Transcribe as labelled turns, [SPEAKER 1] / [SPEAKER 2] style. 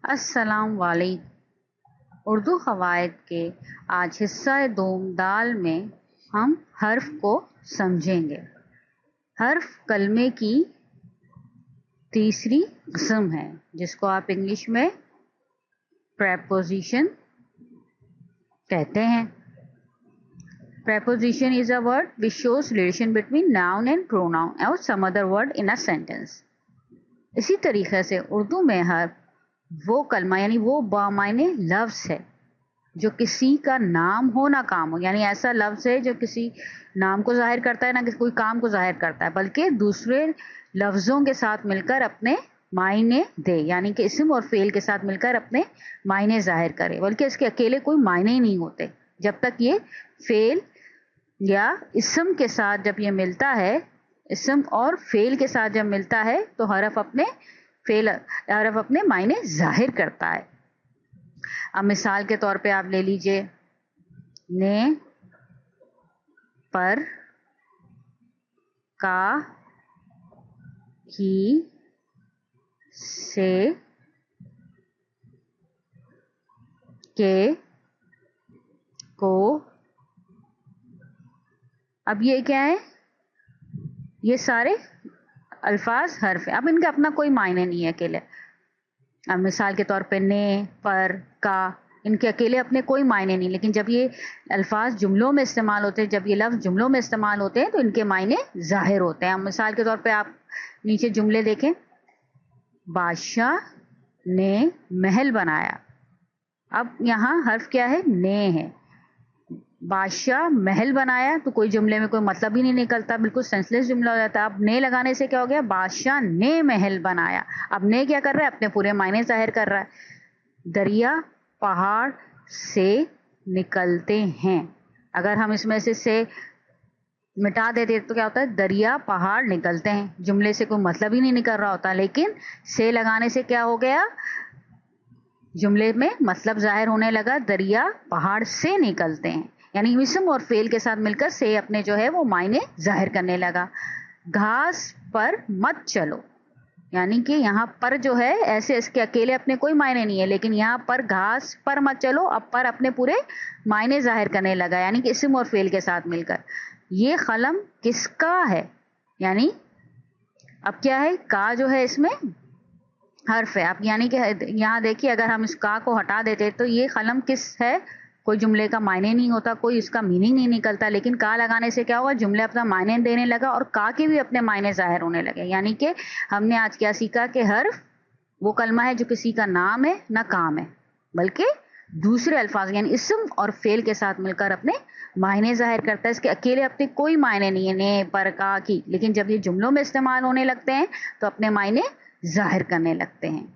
[SPEAKER 1] السلام علیکم۔ اردو قواعد کے آج حصہ دوم دال میں ہم حرف کو سمجھیں گے۔ حرف کلمے کی تیسری قسم ہے جس کو آپ انگلش میں پریپوزیشن کہتے ہیں۔ Preposition is a word which shows relation between noun and pronoun or some other word in a sentence۔ اسی طریقے سے اردو میں حرف وہ کلمہ یعنی وہ بامعنی لفظ ہے جو کسی کا نام ہو نہ کام ہو، یعنی ایسا لفظ ہے جو کسی نام کو ظاہر کرتا ہے نہ کوئی کام کو ظاہر کرتا ہے، بلکہ دوسرے لفظوں کے ساتھ مل کر اپنے معنی دے، یعنی کہ اسم اور فعل کے ساتھ مل کر اپنے معنی ظاہر کرے، بلکہ اس کے اکیلے کوئی معنی ہی نہیں ہوتے جب تک یہ فعل یا اسم کے ساتھ جب یہ ملتا ہے، اسم اور فعل کے ساتھ جب ملتا ہے تو حرف اپنے معنی ظاہر کرتا ہے۔ اب مثال کے طور پہ آپ لے لیجئے نے، پر، کا، کی، سے، کے، کو۔ اب یہ کیا ہے؟ یہ سارے الفاظ حرف ہیں، اب ان کا اپنا کوئی معنی نہیں ہے اکیلے۔ اب مثال کے طور پہ نے، پر، کا، ان کے اکیلے اپنے کوئی معنی نہیں، لیکن جب یہ الفاظ جملوں میں استعمال ہوتے ہیں، جب یہ لفظ جملوں میں استعمال ہوتے ہیں تو ان کے معنی ظاہر ہوتے ہیں۔ اب مثال کے طور پہ آپ نیچے جملے دیکھیں، بادشاہ نے محل بنایا۔ اب یہاں حرف کیا ہے؟ نے ہے۔ بادشاہ محل بنایا تو کوئی جملے میں کوئی مطلب ہی نہیں نکلتا، بالکل سینس لیس جملہ ہو جاتا ہے۔ اب نے لگانے سے کیا ہو گیا؟ بادشاہ نے محل بنایا۔ اب نے کیا کر رہا ہے؟ اپنے پورے معنی ظاہر کر رہا ہے۔ دریا پہاڑ سے نکلتے ہیں، اگر ہم اس میں سے مٹا دیتے تو کیا ہوتا ہے؟ دریا پہاڑ نکلتے ہیں، جملے سے کوئی مطلب ہی نہیں نکل رہا ہوتا، لیکن سے لگانے سے کیا ہو گیا؟ جملے میں مطلب ظاہر ہونے لگا، دریا پہاڑ سے نکلتے ہیں، یعنی اسم اور فعل کے ساتھ مل کر سے اپنے جو ہے وہ معنی ظاہر کرنے لگا۔ گھاس پر مت چلو، یعنی کہ یہاں پر جو ہے ایسے اس کے اکیلے اپنے کوئی معنی نہیں ہے، لیکن یہاں پر گھاس پر مت چلو، اب پر اپنے پورے معنی ظاہر کرنے لگا، یعنی کہ اسم اور فعل کے ساتھ مل کر۔ یہ قلم کس کا ہے؟ یعنی اب کیا ہے؟ کا جو ہے اس میں حرف ہے، اب یعنی کہ یہاں دیکھیے اگر ہم اس کا کو ہٹا دیتے تو یہ قلم کس ہے؟ کوئی جملے کا معنی نہیں ہوتا، کوئی اس کا میننگ نہیں نکلتا، لیکن کا لگانے سے کیا ہوا؟ جملے اپنا معنی دینے لگا اور کا کے بھی اپنے معنی ظاہر ہونے لگے۔ یعنی کہ ہم نے آج کیا سیکھا کہ حرف وہ کلمہ ہے جو کسی کا نام ہے نہ کام ہے، بلکہ دوسرے الفاظ یعنی اسم اور فعل کے ساتھ مل کر اپنے معنی ظاہر کرتا ہے، اس کے اکیلے اپنے کوئی معنی نہیں ہے، نے، پر، کا، کی، لیکن جب یہ جملوں میں استعمال ہونے لگتے ہیں تو اپنے معنی ظاہر کرنے لگتے ہیں۔